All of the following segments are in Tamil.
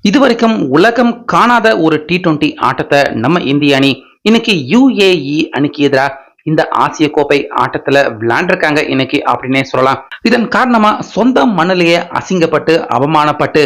இதுவரைக்கும் உலகம் காணாத ஒரு T20 ஆட்டத்தை நம்ம இந்திய அணி இன்னைக்கு UAE அணிக்கு எதிராக இந்த ஆசிய கோப்பை ஆட்டத்துல விளையாண்டிருக்காங்க இன்னைக்கு அப்படின்னே சொல்லலாம். இதன் காரணமா சொந்த மண்ணிலேயே அசிங்கப்பட்டு அவமானப்பட்டு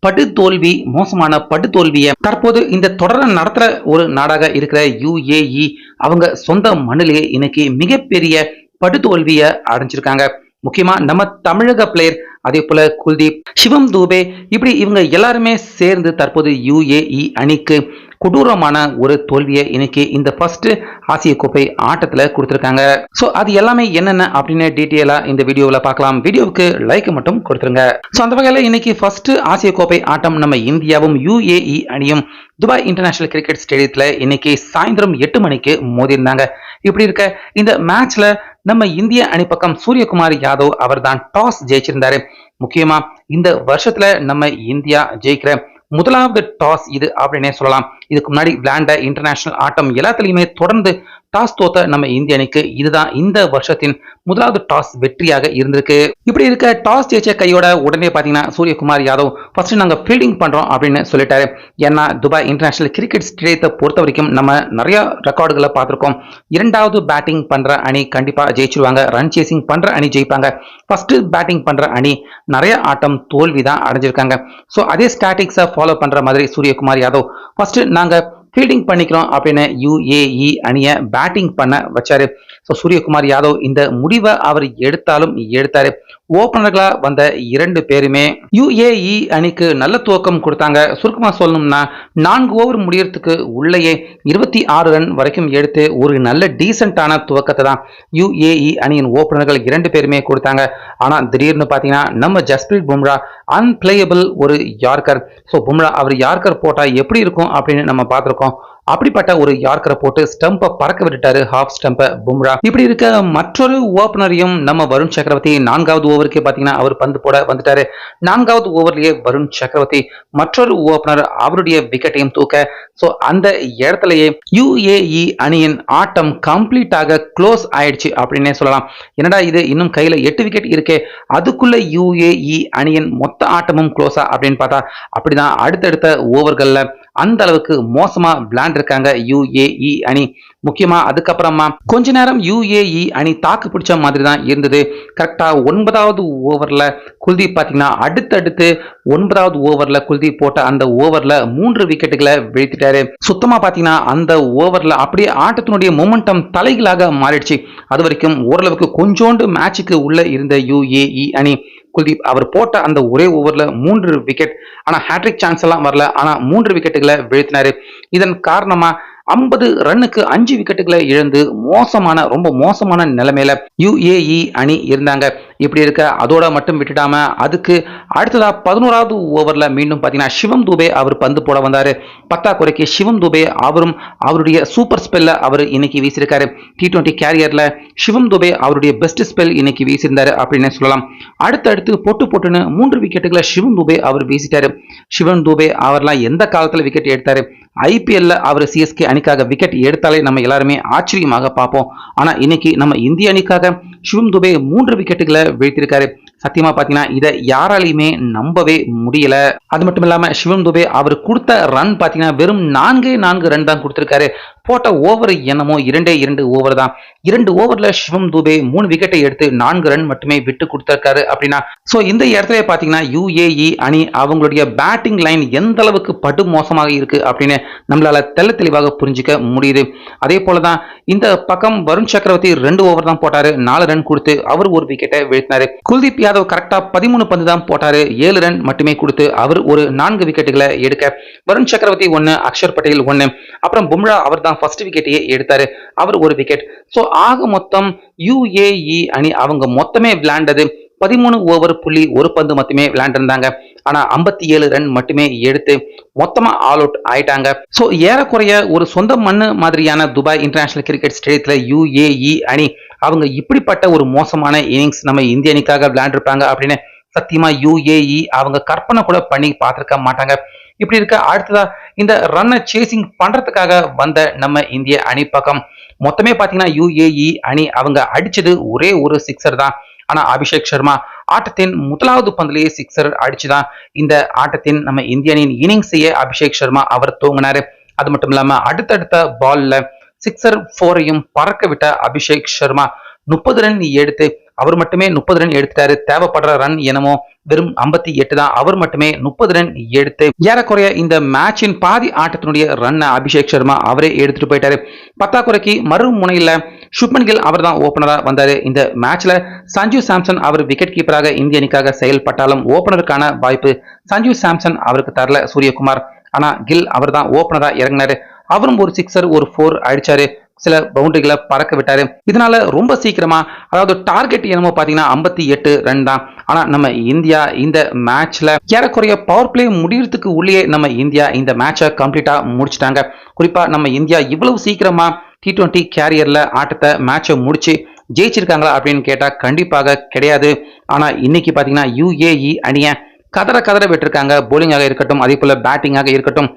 படுதோல்வி மோசமான படுதோல்வியை தற்போது இந்த தொடரை நடத்துற ஒரு நாடாக இருக்கிற UAE அவங்க சொந்த மண்ணிலேயே இன்னைக்கு மிகப்பெரிய படுதோல்வியை அடைஞ்சிருக்காங்க. முக்கியமா நம்ம தமிழக பிளேயர் அதே போல குல்தீப், சிவம் தூபே இப்படி இவங்க எல்லாருமே சேர்ந்து தற்போது UAE அணிக்கு கொடூரமான ஒரு தோல்வியை இன்னைக்கு இந்த ஃபர்ஸ்ட் ஆசிய கோப்பை ஆட்டத்துல கொடுத்திருக்காங்க. சோ அது எல்லாமே என்னென்ன அப்படின்னு டீட்டெயிலா இந்த வீடியோவில் பார்க்கலாம். வீடியோவுக்கு லைக் மட்டும் கொடுத்துருங்க. சோ அந்த வகையில இன்னைக்கு ஃபர்ஸ்ட் ஆசிய கோப்பை ஆட்டம் நம்ம இந்தியாவும் UAE அணியும் துபாய் இன்டர்நேஷனல் கிரிக்கெட் ஸ்டேடியத்துல இன்னைக்கு சாயந்தரம் 8 மணிக்கு மோதிருந்தாங்க. இப்படி இருக்க இந்த மேட்ச்ல நம்ம இந்திய அணி பக்கம் சூரியகுமார் யாதவ் அவர் தான் டாஸ் ஜெயிச்சிருந்தாரு. முக்கியமா இந்த வருஷத்துல நம்ம இந்தியா ஜெயிக்கிற முதலாவது டாஸ் இது அப்படின்னே சொல்லலாம். இதுக்கு முன்னாடி விளையாண்ட இன்டர்நேஷனல் ஆட்டம் எல்லாத்துலயுமே தொடர்ந்து டாஸ் தோத்த நம்ம இந்திய அணிக்கு இதுதான் இந்த வருஷத்தின் முதலாவது டாஸ் வெற்றியாக இருந்திருக்கு. இப்படி இருக்க டாஸ் ஜெயிச்ச கையோட உடனே பாத்தீங்கன்னா சூரியகுமார் யாதவ் ஃபர்ஸ்ட் நாங்க ஃபீல்டிங் பண்றோம் அப்படின்னு சொல்லிட்டாரு. ஏன்னா துபாய் இன்டர்நேஷனல் கிரிக்கெட் ஸ்டேடியத்தை பொறுத்த வரைக்கும் நம்ம நிறைய ரெக்கார்டுகளை பார்த்திருக்கோம். இரண்டாவது பேட்டிங் பண்ற அணி கண்டிப்பா ஜெயிச்சிருவாங்க, ரன் சேசிங் பண்ற அணி ஜெயிப்பாங்க. ஃபர்ஸ்ட் பேட்டிங் பண்ற அணி நிறைய ஆட்டம் தோல்வி தான் அடைஞ்சிருக்காங்க. ஸோ அதே ஸ்டாட்டிக்ஸை ஃபாலோ பண்ற மாதிரி சூரியகுமார் யாதவ் ஃபர்ஸ்ட் நாங்க ஃபீல்டிங் பண்ணிக்கிறோம் அப்படின்னு UAE அணியை பேட்டிங் பண்ண வச்சாரு. ஸோ சூரியகுமார் யாதவ் இந்த முடிவை அவர் எடுத்தாலும் எடுத்தாரு. ஓபனர்களா வந்த 2 பேருமே UAE அணிக்கு நல்ல துவக்கம் கொடுத்தாங்க. சுருக்கமா சொல்லணும்னா 4 ஓவர் முடியறதுக்கு உள்ளேயே 26 ரன் வரைக்கும் எடுத்து ஒரு நல்ல டீசென்டான துவக்கத்தை தான் UAE அணியின் ஓபனர்கள் 2 பேருமே கொடுத்தாங்க. ஆனா திடீர்னு பாத்தீங்கன்னா நம்ம ஜஸ்பிரீத் பும்ரா அன்பிளேயபிள் ஒரு யார்கர். ஸோ பும்ரா அவர் யார்கர் போட்டா எப்படி இருக்கும் அப்படின்னு நம்ம பார்த்திருக்கோம். அப்படிப்பட்ட ஒரு யார்கரை போட்டு ஸ்டம்பை பறக்க விட்டுட்டாரு, ஹாஃப் ஸ்டம்பை பும்ரா. இப்படி இருக்க மற்றொரு ஓபனரையும் நம்ம வருண் சக்கரவர்த்தி 4வது ஓவருக்கு பாத்தீங்கன்னா அவர் பந்து போட வந்துட்டாரு. 4வது ஓவர்லயே வருண் சக்கரவர்த்தி மற்றொரு ஓபனர் அவருடைய விக்கெட்டையும் தூக்க சோ அந்த இடத்துலயே UAE அணியின் ஆட்டம் கம்ப்ளீட்டாக க்ளோஸ் ஆயிடுச்சு அப்படின்னே சொல்லலாம். என்னடா இது இன்னும் கையில 8 விக்கெட் இருக்கே, அதுக்குள்ள UAE அணியின் மொத்த ஆட்டமும் க்ளோஸா அப்படின்னு பார்த்தா அப்படிதான் அடுத்தடுத்த ஓவர்கள்ல அந்த அளவுக்கு மோசமா விளையாண்டிருக்காங்க UAE அணி. முக்கியமா அதுக்கப்புறமா கொஞ்ச நேரம் UAE அணி தாக்கு பிடிச்ச மாதிரி தான் இருந்தது. கரெக்டா 9வது ஓவர்ல குல்தீப் பாத்தீங்கன்னா அடுத்தடுத்து 9வது ஓவர்ல குல்தீப் போட்ட அந்த ஓவர்ல 3 விக்கெட்டுகளை வீழ்த்திட்டாரு. சுத்தமா பாத்தீங்கன்னா அந்த ஓவர்ல அப்படியே ஆட்டத்தினுடைய மொமெண்டம் தலைகளாக மாறிடுச்சு. அது வரைக்கும் ஓரளவுக்கு கொஞ்சோண்டு மேட்சுக்கு உள்ள இருந்த UAE அணி குல்தீப் அவர் போட்ட அந்த ஒரே ஓவர்ல 3 விக்கெட், ஆனா ஹேட்ரிக் சான்ஸ் எல்லாம் வரல, ஆனா 3 விக்கெட்டுகளை வீழ்த்தினாரு. இதன் காரணமா 50 ரன்னுக்கு 5 விக்கெட்டுகளை இழந்து ரொம்ப மோசமான நிலைமையில UAE அணி இருந்தாங்க. இப்படி இருக்க அதோட மட்டும் விட்டுடாம அதுக்கு அடுத்ததா 11வது ஓவர்ல மீண்டும் பாத்தீங்கன்னா சிவம் தூபே அவர் பந்து போட வந்தாரு. பத்தாக்குறைக்கு சிவம் தூபே அவரும் அவருடைய சூப்பர் ஸ்பெல்ல அவர் இன்னைக்கு வீசியிருக்காரு. T20 கேரியர்ல சிவம் தூபே அவருடைய பெஸ்ட் ஸ்பெல் இன்னைக்கு வீசியிருந்தாரு அப்படின்னு சொல்லலாம். அடுத்தடுத்து பொட்டுன்னு 3 விக்கெட்டுகளை சிவம் தூபே அவர் வீசிட்டாரு. சிவம் தூபே அவர்லாம் எந்த காலத்துல விக்கெட் எடுத்தாரு? IPL அவர் CSK அணிக்காக விக்கெட் எடுத்தாலே நம்ம எல்லாருமே ஆச்சரியமாக பார்ப்போம். ஆனா இன்னைக்கு நம்ம இந்திய அணிக்காக சிவம் துபே 3 விக்கெட்டுகளை வீழ்த்திருக்காரு. சத்தியமா பாத்தீங்கன்னா இதை யாராலையுமே நம்பவே முடியல. அது மட்டும் இல்லாம சிவம் துபே அவர் கொடுத்த ரன் பாத்தீங்கன்னா வெறும் 4 ரன் தான் கொடுத்திருக்காரு. போட்ட ஓவர் என்னமோ 2 ஓவர் தான். 2 ஓவர்ல சிவம் துபே 3 விக்கெட்டை எடுத்து 4 ரன் மட்டுமே விட்டு கொடுத்திருக்காரு அப்படின்னா சோ இந்த இடத்துல பாத்தீங்கன்னா UAE அணி அவங்களுடைய பேட்டிங் லைன் எந்த அளவுக்கு படு மோசமாக இருக்கு அப்படின்னு நம்மளால தெளிவாக புரிஞ்சுக்க முடியுது. அதே போலதான் இந்த பக்கம் வருண் சக்கரவர்த்தி 2 ஓவர் தான் போட்டாரு, 4 ரன் கொடுத்து அவர் ஒரு விக்கெட்டை வீழ்த்தினாரு. குல்தீப் யாதவ் கரெக்டா 13 பந்து தான் போட்டாரு, 7 ரன் மட்டுமே கொடுத்து அவர் ஒரு 4 விக்கெட்டுகளை எடுக்க வருண் சக்கரவர்த்தி 1, அக்ஷர் பட்டேல் 1, அப்புறம் பும்ரா அவர் தான் ஃபர்ஸ்ட் விக்கெட்டையே எடுத்தாரு, அவர் ஒரு விக்கெட். சோ ஆக மொத்தம் UAE அணி அவங்க மொத்தமே விளையாண்டது 13 ஓவர் புள்ளி 1 பந்து மட்டுமே விளையாண்டிருந்தாங்க. ஆனா 57 ரன் மட்டுமே எடுத்து மொத்தமா ஆல் அவுட் ஆயிட்டாங்க. சோ ஏறக்குறைய ஒரு சொந்த மண்ணு மாதிரியான துபாய் இன்டர்நேஷனல் கிரிக்கெட் ஸ்டேடியத்துல UAE அணி அவங்க இப்படிப்பட்ட ஒரு மோசமான இன்னிங்ஸ் நம்ம இந்திய அணிக்காக விளையாண்டிருப்பாங்க அப்படின்னு சத்தியமா UAE அவங்க கற்பனை கூட பண்ணி பார்த்திருக்க மாட்டாங்க. இப்படி இருக்க அடுத்ததா இந்த ரன்னை சேசிங் பண்றதுக்காக வந்த நம்ம இந்திய அணி பக்கம் மொத்தமே பாத்தீங்கன்னா UAE அணி அவங்க அடிச்சது ஒரே ஒரு சிக்ஸர் தான். ஆனா அபிஷேக் சர்மா ஆட்டத்தின் முதலாவது பந்திலேயே சிக்ஸர் அடிச்சுதான் இந்த ஆட்டத்தின் நம்ம இந்திய அணியின் இன்னிங்ஸையே அபிஷேக் சர்மா அவர் தூங்கினாரு. அது மட்டும் இல்லாம அடுத்தடுத்த பால்ல சிக்ஸர் 4ஐயும் பறக்க விட்ட அபிஷேக் சர்மா 30 ரன் எடுத்து அவர் மட்டுமே 30 ரன் எடுத்துட்டாரு. தேவைப்படுற ரன் என்னமோ வெறும் 58 தான். அவர் மட்டுமே 30 ரன் எடுத்து ஏறக்குறைய இந்த மேட்சின் பாதி ஆட்டத்தினுடைய ரன் அபிஷேக் சர்மா அவரே எடுத்துட்டு போயிட்டாரு. பத்தாக்குறைக்கு மறுமுனையில சுப்மன் கில் அவர் தான் ஓபனரா வந்தாரு. இந்த மேட்ச்ல சஞ்சு சாம்சன் அவர் விக்கெட் கீப்பராக இந்திய அணிக்காக செயல்பட்டாலும் ஓபனருக்கான வாய்ப்பு சஞ்சு சாம்சன் அவருக்கு தரல சூரியகுமார். ஆனா கில் அவர் தான் ஓபனரா இறங்கினாரு. அவரும் ஒரு சிக்ஸர் ஒரு 4 அடிச்சாரு. சில பவுண்டரிகளை பறக்க விட்டாரு. இதனால ரொம்ப சீக்கிரமா அதாவது டார்கெட் என்னமோ பாத்தீங்கன்னா 58 ரன் தான். ஆனா நம்ம இந்தியா இந்த மேட்ச்ல ஏறக்குறைய பவர் பிளே முடியறதுக்கு உள்ளே நம்ம இந்தியா இந்த மேட்சை கம்ப்ளீட்டா முடிச்சிட்டாங்க. குறிப்பா நம்ம இந்தியா இவ்வளவு சீக்கிரமா T20 கேரியர்ல ஆட்டத்தை மேட்சை முடிச்சு ஜெயிச்சிருக்காங்களா அப்படின்னு கேட்டா கண்டிப்பாக கிடையாது. ஆனா இன்னைக்கு பாத்தீங்கன்னா UAE அணியை கதற விட்டுருக்காங்க. போலிங்காக இருக்கட்டும், அதே போல பேட்டிங்காக இருக்கட்டும்.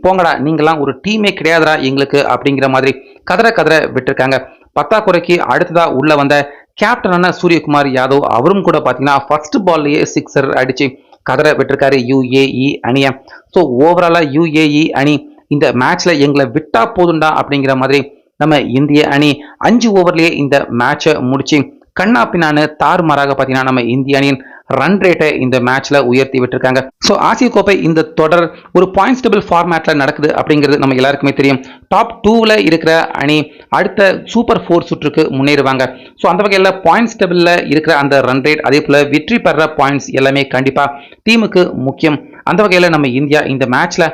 போங்கடா நீங்களாம் ஒரு டீமே கிடையாதுடா எங்களுக்கு அப்படிங்கிற மாதிரி கதற விட்டுருக்காங்க. பத்தாக்குறைக்கு அடுத்ததா உள்ள வந்த கேப்டனான சூரியகுமார் யாதவ் அவரும் கூட பாத்தீங்கன்னா ஃபர்ஸ்ட் பால்லயே சிக்ஸர் அடிச்சு கதற விட்டுருக்காரு UAE அணிய. ஸோ ஓவராலா UAE அணி இந்த மேட்ச்ல எங்களை விட்டா போதுண்டா அப்படிங்கிற மாதிரி நம்ம இந்திய அணி 5 ஓவர்லயே இந்த மேட்சை முடிச்சு கண்ணா பின்னான்னு தாறுமாறாக பாத்தீங்கன்னா நம்ம இந்திய அணியின் ரன் ரேட்டை இந்த மேட்ச்ல உயர்த்தி விட்டுருக்காங்க. ஸோ ஆசிய கோப்பை இந்த தொடர் ஒரு பாயிண்ட்ஸ் டேபிள் ஃபார்மேட்ல நடக்குது அப்படிங்கிறது நம்ம எல்லாருக்குமே தெரியும். டாப் 2ல இருக்கிற அணி அடுத்த சூப்பர் 4 சுற்றுக்கு முன்னேறுவாங்க. ஸோ அந்த வகையில் பாயிண்ட்ஸ் டேபிள்ல இருக்கிற அந்த ரன் ரேட் அதே போல வெற்றி பெற பாயிண்ட்ஸ் எல்லாமே கண்டிப்பா டீமுக்கு முக்கியம். அந்த வகையில் நம்ம இந்தியா இந்த மேட்ச்ல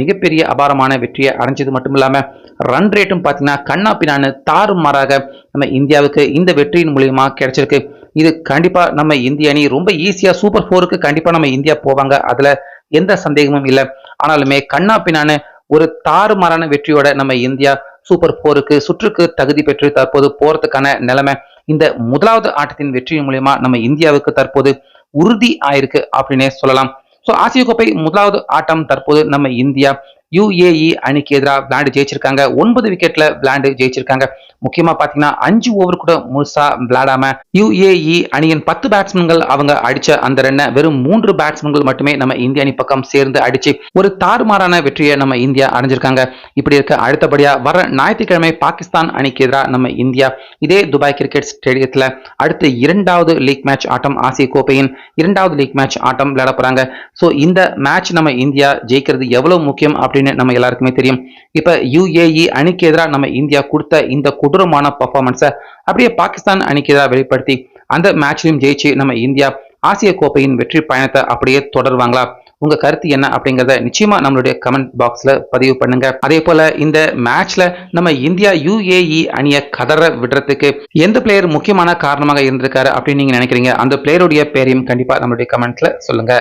மிகப்பெரிய அபாரமான வெற்றியை அடைஞ்சது மட்டும் இல்லாம ரன் ரேட்டும் பார்த்தீங்கன்னா கண்ணா பின்னான்னு தாறுமாறாக நம்ம இந்தியாவுக்கு இந்த வெற்றியின் மூலியமா கிடைச்சிருக்கு. இது கண்டிப்பா நம்ம இந்திய அணி ரொம்ப ஈஸியா சூப்பர் 4க்கு கண்டிப்பா நம்ம இந்தியா போவாங்க. அதுல எந்த சந்தேகமும் இல்லை. ஆனாலுமே கண்ணா பின்னான்னு ஒரு தாறுமாறான வெற்றியோட நம்ம இந்தியா சூப்பர் 4க்கு சுற்றுக்கு தகுதி பெற்று தற்போது போறதுக்கான நிலைமை இந்த முதலாவது ஆட்டத்தின் வெற்றியின் மூலியமா நம்ம இந்தியாவுக்கு தற்போது உறுதி ஆயிருக்கு அப்படின்னே சொல்லலாம். ஸோ ஆசிய கோப்பை முதலாவது ஆட்டம் தற்போது நம்ம இந்தியா UAE அணிக்கு எதிராக விளையாண்டு ஜெயிச்சிருக்காங்க. 9 விக்கெட்ல விளையாண்டு ஜெயிச்சிருக்காங்க. முக்கியமா பாத்தீங்கன்னா 5 ஓவர் கூட முழுசா விளையாடாம UAE அணியின் 10 பேட்ஸ்மேன்கள் அவங்க அடிச்ச அந்த ரன்னை வெறும் 3 பேட்ஸ்மேன்கள் மட்டுமே நம்ம இந்திய அணி பக்கம் சேர்ந்து அடிச்சு ஒரு தாறுமாறான வெற்றியை நம்ம இந்தியா அடைஞ்சிருக்காங்க. இப்படி இருக்க அடுத்தபடியா வர ஞாயிற்றுக்கிழமை பாகிஸ்தான் அணிக்கு எதிராக நம்ம இந்தியா இதே துபாய் கிரிக்கெட் ஸ்டேடியத்துல அடுத்த 2வது லீக் மேட்ச் ஆட்டம் ஆசிய கோப்பையின் 2வது லீக் மேட்ச் ஆட்டம் விளையாட போறாங்க. ஸோ இந்த மேட்ச் நம்ம இந்தியா ஜெயிக்கிறது எவ்வளவு முக்கியம் அப்படின்னு நம்ம எல்லாருக்குமே தெரியும். இப்ப UAE அணிக்கு எதிராக நம்ம இந்தியா கொடுத்த இந்த கொடூரமான பர்ஃபார்மன்ஸை அப்படியே பாகிஸ்தான் அணிக்கு எதிராக வெளிப்படுத்தி அந்த மேட்ச்லையும் ஜெயிச்சு நம்ம இந்தியா ஆசிய கோப்பையின் வெற்றி பயணத்தை அப்படியே தொடர்வாங்களா? உங்க கருத்து என்ன அப்படிங்கறத நிச்சயமா நம்மளுடைய கமெண்ட் பாக்ஸ்ல பதிவு பண்ணுங்க. அதே போல இந்த மேட்ச்ல நம்ம இந்தியா UAE அணியை கதற விடுறதுக்கு எந்த பிளேயர் முக்கியமான காரணமாக இருந்திருக்காரு அப்படின்னு நீங்க நினைக்கிறீங்க? அந்த பிளேயருடைய பேரையும் கண்டிப்பா நம்மளுடைய கமெண்ட்ல சொல்லுங்க.